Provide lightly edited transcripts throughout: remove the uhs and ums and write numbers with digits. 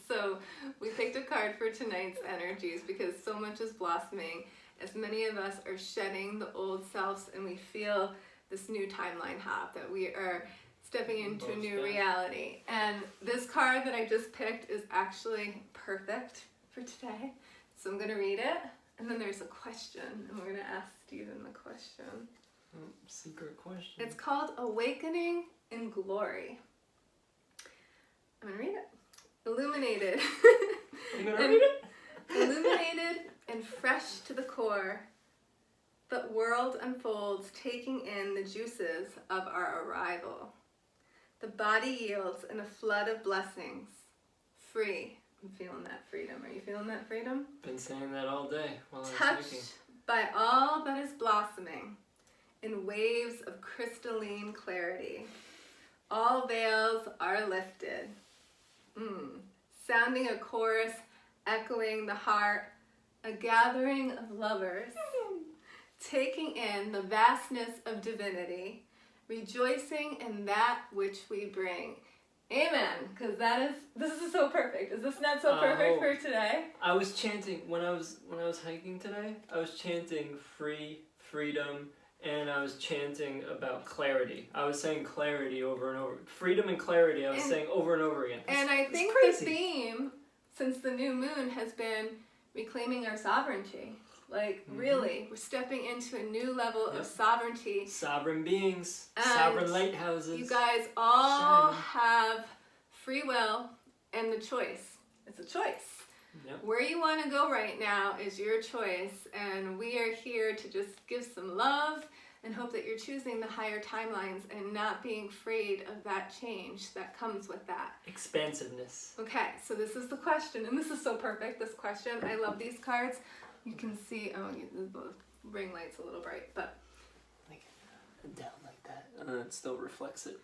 So we picked a card for tonight's energies because so much is blossoming as many of us are shedding the old selves and we feel this new timeline hop that we are stepping into a new reality. And this card that I just picked is actually perfect for today. So I'm going to read it, and then there's a question, and we're going to ask Stephen the question. Secret question. It's called Awakening in Glory. I'm going to read it. Illuminated. You going to read it? Illuminated and fresh to the core, the world unfolds, taking in the juices of our arrival. The body yields in a flood of blessings. Free. I'm feeling that freedom. Are you feeling that freedom? Been saying that all day while I was Touched hiking. by all that is blossoming in waves of crystalline clarity. All veils are lifted. Sounding a chorus, echoing the heart, a gathering of lovers, taking in the vastness of divinity, rejoicing in that which we bring. Amen. Because this is so perfect. Is this not so perfect for today? I was chanting when I was hiking today. I was chanting freedom, and I was chanting about clarity. I was saying clarity over and over. Freedom and clarity. I was saying over and over again. And I think the theme since the new moon has been reclaiming our sovereignty. Like, really, we're stepping into a new level of sovereignty. Sovereign beings, and sovereign lighthouses. You guys all have free will and the choice. It's a choice. Yep. Where you want to go right now is your choice, and we are here to just give some love and hope that you're choosing the higher timelines and not being afraid of that change that comes with that. Expansiveness. Okay, so this is the question, and this is so perfect, this question. I love these cards. You can see, the ring light's a little bright, but... Like, down like that, and then it still reflects it.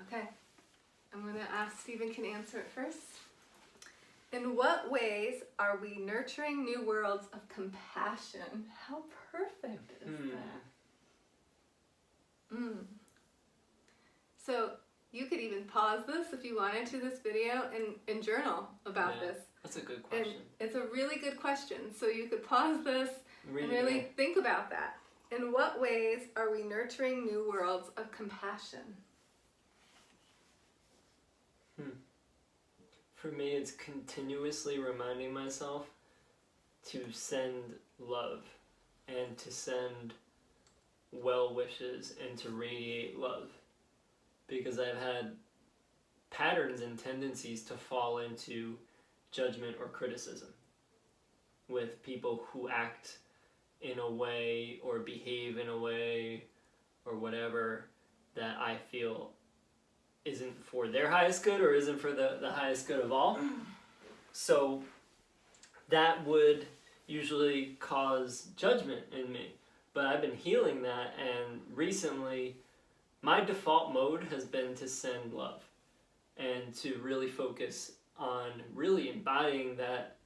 Okay, I'm going to ask Stephen can answer it first. In what ways are we nurturing new worlds of compassion? How perfect is that? So you could even pause this if you wanted to, this video, and journal about this. That's a good question. And it's a really good question. So you could pause this and really think about that. In what ways are we nurturing new worlds of compassion? For me, it's continuously reminding myself to send love and to send well wishes and to radiate love. Because I've had patterns and tendencies to fall into judgment or criticism with people who act in a way or behave in a way or whatever that I feel isn't for their highest good or isn't for the highest good of all. So that would usually cause judgment in me. But I've been healing that, and recently my default mode has been to send love and to really focus on really embodying that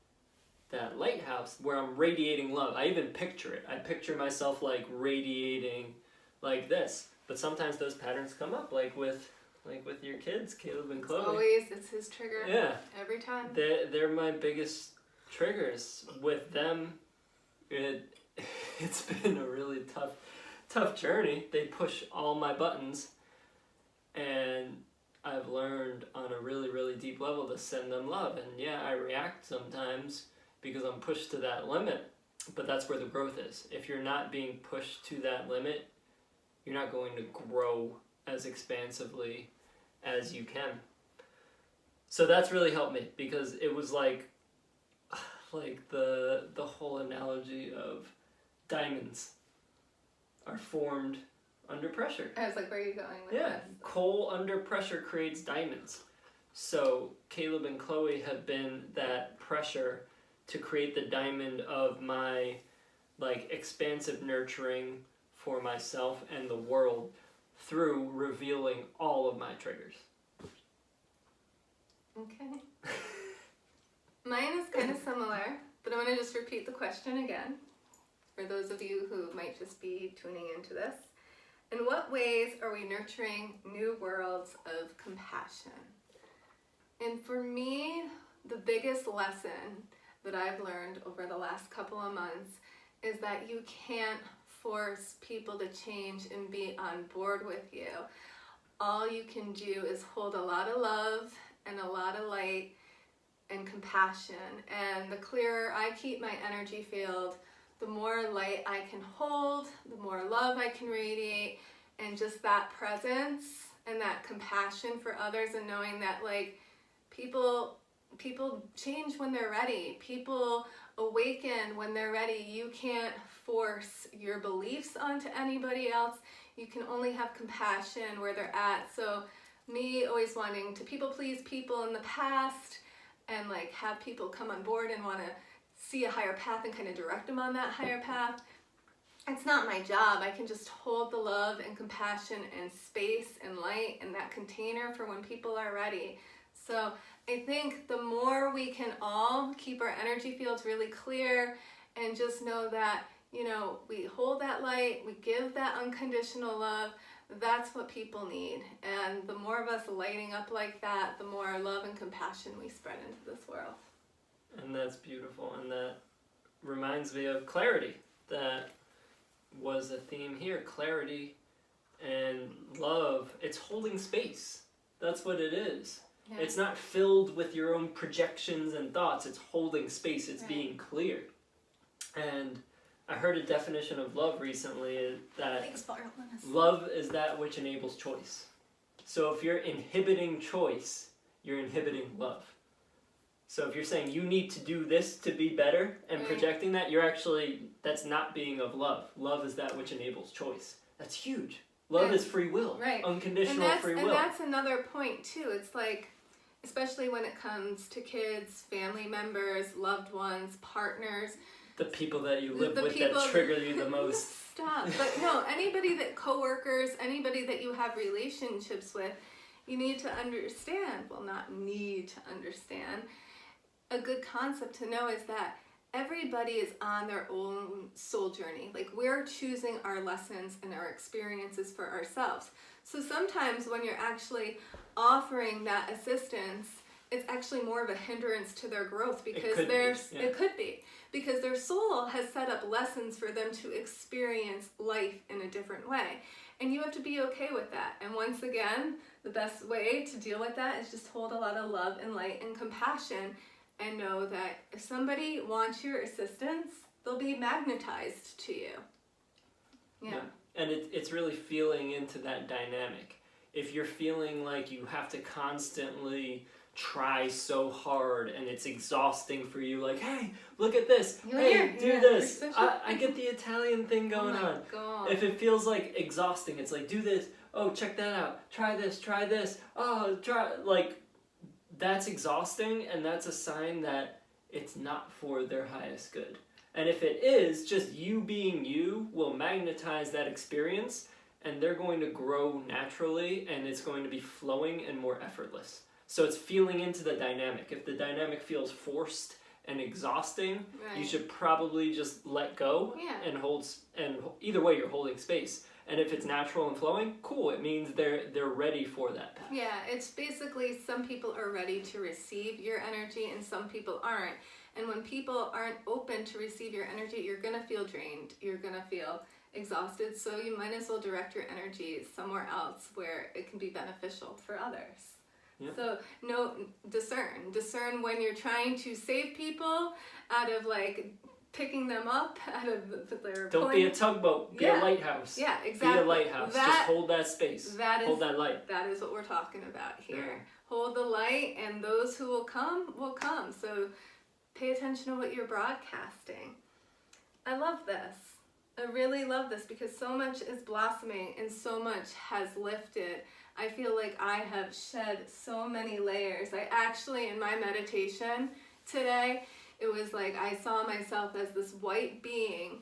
lighthouse where I'm radiating love. I even picture it. I picture myself like radiating like this. But sometimes those patterns come up, like with your kids, Caleb and Chloe. It's his trigger. Yeah. Every time. They're my biggest triggers. With them, it's been a really tough journey. They push all my buttons, and I've learned on a really, really deep level to send them love. And yeah, I react sometimes because I'm pushed to that limit, but that's where the growth is. If you're not being pushed to that limit, you're not going to grow as expansively as you can. So that's really helped me, because it was like the whole analogy of diamonds are formed under pressure. I was like, where are you going with this? Coal under pressure creates diamonds. So Caleb and Chloe have been that pressure to create the diamond of my expansive nurturing for myself and the world through revealing all of my triggers. Okay. Mine is kind of similar, but I'm going to just repeat the question again for those of you who might just be tuning into this. In what ways are we nurturing new worlds of compassion? And for me, the biggest lesson that I've learned over the last couple of months is that you can't force people to change and be on board with you. All you can do is hold a lot of love and a lot of light and compassion. And the clearer I keep my energy field, the more light I can hold, the more love I can radiate, and just that presence and that compassion for others, and knowing that like people change when they're ready. People awaken when they're ready. You can't force your beliefs onto anybody else. You can only have compassion where they're at. So me always wanting to people please people in the past and like have people come on board and want to see a higher path and kind of direct them on that higher path. It's not my job. I can just hold the love and compassion and space and light and that container for when people are ready. So I think the more we can all keep our energy fields really clear and just know that, you know, we hold that light, we give that unconditional love, that's what people need. And the more of us lighting up like that, the more love and compassion we spread into this world. And that's beautiful. And that reminds me of clarity. That was a theme here. Clarity and love. It's holding space. That's what it is. Yeah. It's not filled with your own projections and thoughts. It's holding space. It's being clear. And I heard a definition of love recently that love is that which enables choice. So if you're inhibiting choice, you're inhibiting love. So if you're saying you need to do this to be better and projecting that, that's not being of love. Love is that which enables choice. That's huge. Love is free will. Right. Unconditional free will. And that's another point too. It's like, especially when it comes to kids, family members, loved ones, partners. The people that you live with that trigger you the most. Stop. But no, anybody that coworkers, anybody that you have relationships with, you need to understand, well, not need to understand, a good concept to know is that everybody is on their own soul journey. Like we're choosing our lessons and our experiences for ourselves. So sometimes when you're actually offering that assistance, it's actually more of a hindrance to their growth because it could be because their soul has set up lessons for them to experience life in a different way. And you have to be okay with that. And once again, the best way to deal with that is just hold a lot of love and light and compassion and know that if somebody wants your assistance, they'll be magnetized to you. Yeah. And it's really feeling into that dynamic. If you're feeling like you have to constantly try so hard and it's exhausting for you, like, hey, look at this, do this, I get the Italian thing going on. God. If it feels like exhausting, it's like, do this, oh, check that out, try this, oh, try, like, that's exhausting, and that's a sign that it's not for their highest good. And if it is, just you being you will magnetize that experience, and they're going to grow naturally, and it's going to be flowing and more effortless. So it's feeling into the dynamic. If the dynamic feels forced and exhausting, you should probably just let go and hold. And either way, you're holding space. And if it's natural and flowing, cool. It means they're ready for that path. Yeah, it's basically some people are ready to receive your energy and some people aren't. And when people aren't open to receive your energy, you're gonna feel drained. You're gonna feel exhausted. So you might as well direct your energy somewhere else where it can be beneficial for others. Yep. So discern when you're trying to save people out of like picking them up out of their Don't be a tugboat, be a lighthouse. Yeah, exactly. Be a lighthouse. Just hold that space. Hold that light. That is what we're talking about here. Yeah. Hold the light and those who will come. So pay attention to what you're broadcasting. I love this. I really love this because so much is blossoming and so much has lifted. I feel like I have shed so many layers. I actually, in my meditation today, it was like I saw myself as this white being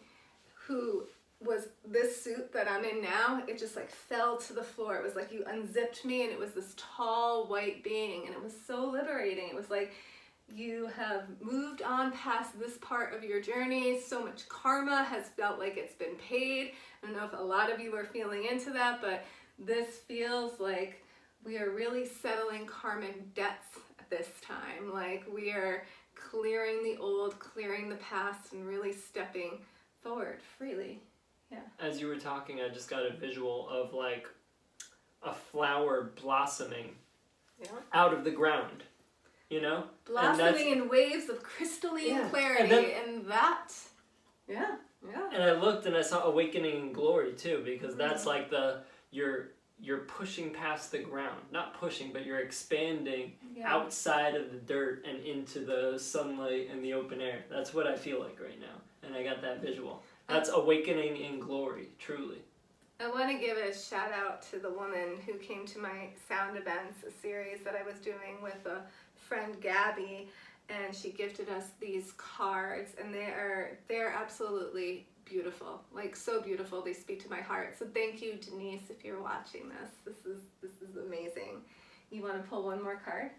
who was this suit that I'm in now. It just like fell to the floor. It was like you unzipped me and it was this tall white being and it was so liberating. It was like you have moved on past this part of your journey. So much karma has felt like it's been paid. I don't know if a lot of you are feeling into that, but this feels like we are really settling karmic debts at at this time. Like we are clearing the old, clearing the past, and really stepping forward freely. Yeah. As you were talking, I just got a visual of like a flower blossoming out of the ground, you know? Blossoming in waves of crystalline clarity. And that, yeah. And I looked and I saw awakening in glory too, because that's like you're pushing past the ground. Not pushing, but you're expanding outside of the dirt and into the sunlight and the open air. That's what I feel like right now. And I got that visual. That's awakening in glory, truly. I want to give a shout out to the woman who came to my sound events, a series that I was doing with a friend, Gabby, and she gifted us these cards, and they're absolutely beautiful, like so beautiful. They speak to my heart. So thank you, Denise, if you're watching this. This is amazing. You want to pull one more card?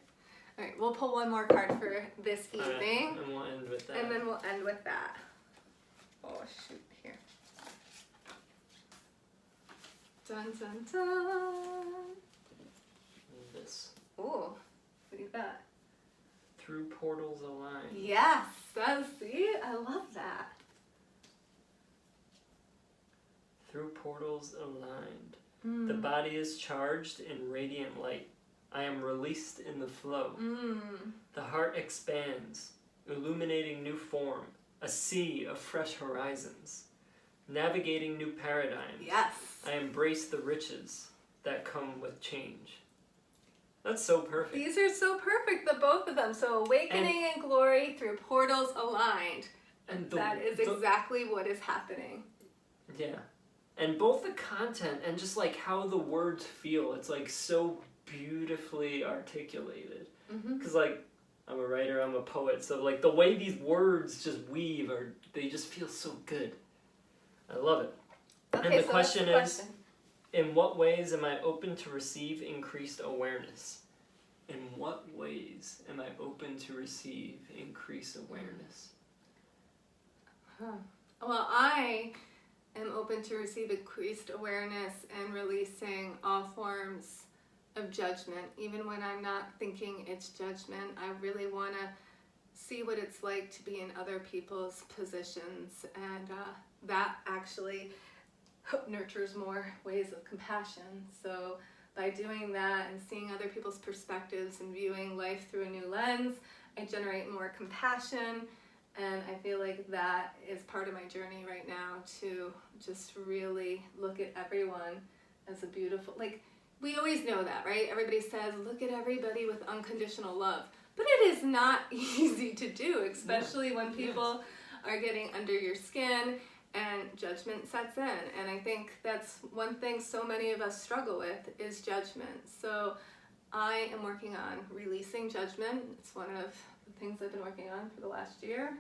All right, we'll pull one more card for this evening. And we'll end with that. And then we'll end with that. Oh, shoot, here. Dun, dun, dun. This. Ooh, what do you got? Through portals aligned. Yes, see, I love that. Through portals aligned. The body is charged in radiant light. I am released in the flow. The heart expands, illuminating new form, a sea of fresh horizons, navigating new paradigms. Yes. I embrace the riches that come with change. That's so perfect. These are so perfect, the both of them. So awakening and glory through portals aligned. And that is exactly what is happening. Yeah. And both the content and just like how the words feel, it's like so beautifully articulated. Because like, I'm a writer, I'm a poet, so like the way these words just weave, they just feel so good. I love it. Okay, and the so question is, in what ways am I open to receive increased awareness? In what ways am I open to receive increased awareness? Well, I am open to receive increased awareness and releasing all forms of judgment. Even when I'm not thinking it's judgment, I really want to see what it's like to be in other people's positions, and that actually nurtures more ways of compassion. So by doing that and seeing other people's perspectives and viewing life through a new lens, I generate more compassion. And I feel like that is part of my journey right now, to just really look at everyone as a beautiful, like, we always know that, right? Everybody says, look at everybody with unconditional love. But it is not easy to do, especially when people are getting under your skin and judgment sets in. And I think that's one thing so many of us struggle with, is judgment. So I am working on releasing judgment. It's one of the things I've been working on for the last year.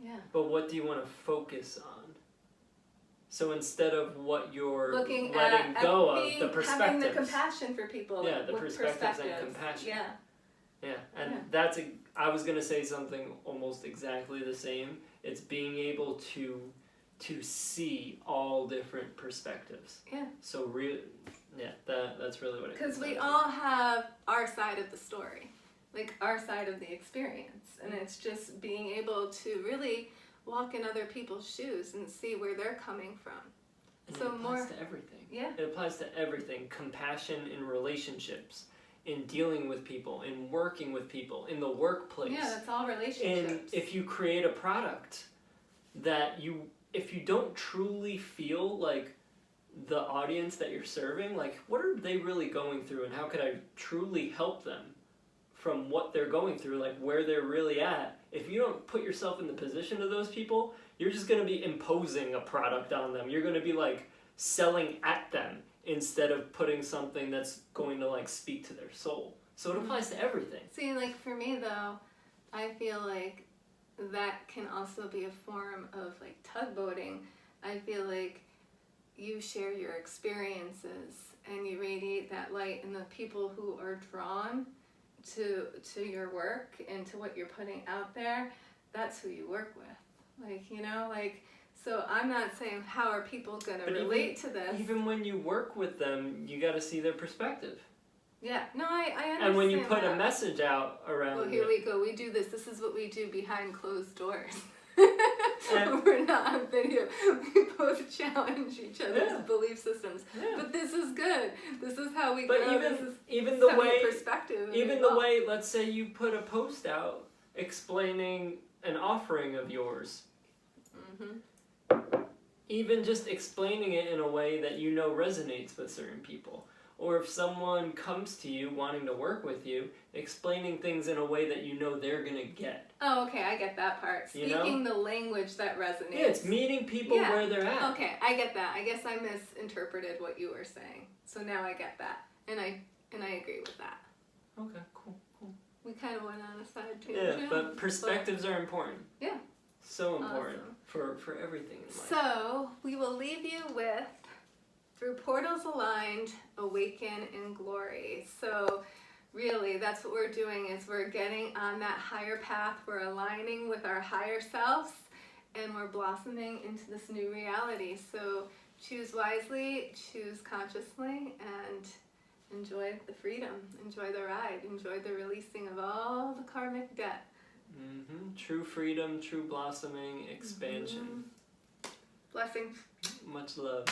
And But what do you want to focus on? So instead of what you're looking letting at go of, the perspectives. having the compassion for people. Yeah, the with perspectives and compassion. Yeah. And that's I was gonna say something almost exactly the same. It's being able to see all different perspectives. Yeah. So that's really what it is. Because we all have our side of the story, like our side of the experience, and it's just being able to really walk in other people's shoes and see where they're coming from. And so it applies to everything. Yeah. It applies to everything. Compassion in relationships, in dealing with people, in working with people, in the workplace. Yeah, that's all relationships. And if you create a product that if you don't truly feel like the audience that you're serving, like, what are they really going through, and how could I truly help them from what they're going through, like where they're really at? If you don't put yourself in the position of those people, you're just going to be imposing a product on them. You're going to be like selling at them instead of putting something that's going to like speak to their soul. So it applies to everything. See, like for me though, I feel like that can also be a form of like tugboating. I feel like you share your experiences and you radiate that light, and the people who are drawn to your work and to what you're putting out there, that's who you work with. Like, you know, like, so I'm not saying how are people going to relate to this. Even when you work with them, you got to see their perspective. Yeah, no, I understand. And when you put that. a message out around Well, here it, we go. We do this. This is what we do behind closed doors. And- We're not on video. We both challenge each other's Yeah. belief systems. Yeah. But this is good. This is how we But grow. even- This is even the way, perspective. and even the evolve. way, let's say you put a post out explaining an offering of yours, even just explaining it in a way that you know resonates with certain people. Or if someone comes to you wanting to work with you, explaining things in a way that you know they're gonna get. Oh, okay, I get that part. You know? Speaking the language that resonates. Yeah, it's meeting people Yeah. where they're at. Okay, I get that. I guess I misinterpreted what you were saying. So now I get that. And I agree with that. Okay, cool. We kind of went on a side tangent. Yeah, but perspectives are important. Yeah. So important Awesome. for everything in life. So we will leave you with through portals aligned, awaken in glory. So really that's what we're doing is we're getting on that higher path. We're aligning with our higher selves and we're blossoming into this new reality. So choose wisely, choose consciously, and enjoy the freedom, enjoy the ride, enjoy the releasing of all the karmic debt. True freedom, true blossoming, expansion. Blessings. Much love.